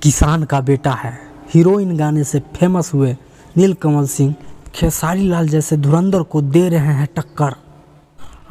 किसान का बेटा है। हीरोइन गाने से फेमस हुए नीलकमल सिंह खेसारी लाल जैसे धुरंधर को दे रहे हैं टक्कर।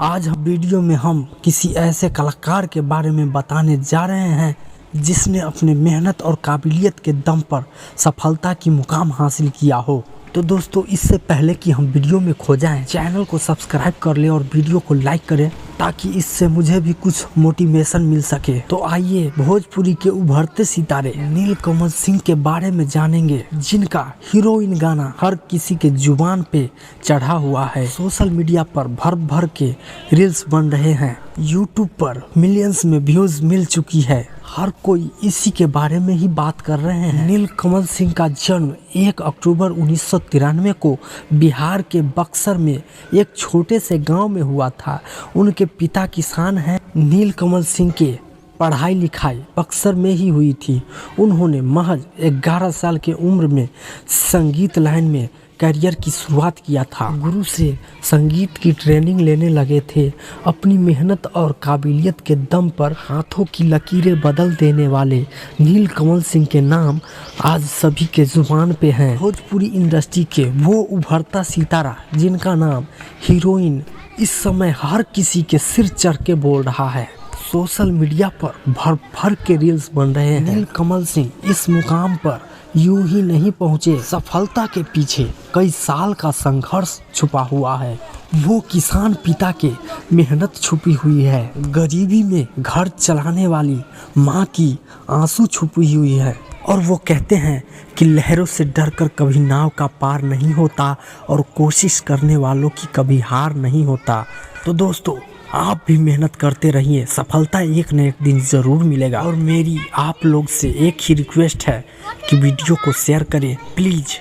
आज वीडियो में हम किसी ऐसे कलाकार के बारे में बताने जा रहे हैं जिसने अपने मेहनत और काबिलियत के दम पर सफलता की मुकाम हासिल किया हो। तो दोस्तों, इससे पहले कि हम वीडियो में खो जाएं, चैनल को सब्सक्राइब कर लें और वीडियो को लाइक करें ताकि इससे मुझे भी कुछ मोटिवेशन मिल सके। तो आइए भोजपुरी के उभरते सितारे नीलकमल सिंह के बारे में जानेंगे, जिनका हीरोइन गाना हर किसी के जुबान पे चढ़ा हुआ है। सोशल मीडिया पर भर भर के रील्स बन रहे हैं, यूट्यूब पर मिलियंस में व्यूज मिल चुकी है। हर कोई इसी के बारे में ही बात कर रहे हैं। नीलकमल सिंह का जन्म 1 अक्टूबर 1993 को बिहार के बक्सर में एक छोटे से गांव में हुआ था। उनके पिता किसान हैं। नीलकमल सिंह के पढ़ाई लिखाई बक्सर में ही हुई थी। उन्होंने महज 11 साल के उम्र में संगीत लाइन में करियर की शुरुआत किया था। गुरु से संगीत की ट्रेनिंग लेने लगे थे। अपनी मेहनत और काबिलियत के दम पर हाथों की लकीरें बदल देने वाले नीलकमल सिंह के नाम आज सभी के जुबान पे हैं। भोजपुरी इंडस्ट्री के वो उभरता सितारा जिनका नाम हीरोइन इस समय हर किसी के सिर चढ़ के बोल रहा है। सोशल मीडिया पर भर भर के रील्स बन रहे हैं। नीलकमल सिंह इस मुकाम पर यूं ही नहीं पहुंचे। सफलता के पीछे कई साल का संघर्ष छुपा हुआ है। वो किसान पिता के मेहनत छुपी हुई है। गरीबी में घर चलाने वाली माँ की आंसू छुपी हुई है। और वो कहते हैं कि लहरों से डरकर कभी नाव का पार नहीं होता और कोशिश करने वालों की कभी हार नहीं होता। तो दोस्तों, आप भी मेहनत करते रहिए, सफलता एक न एक दिन ज़रूर मिलेगा। और मेरी आप लोग से एक ही रिक्वेस्ट है कि वीडियो को शेयर करें प्लीज़।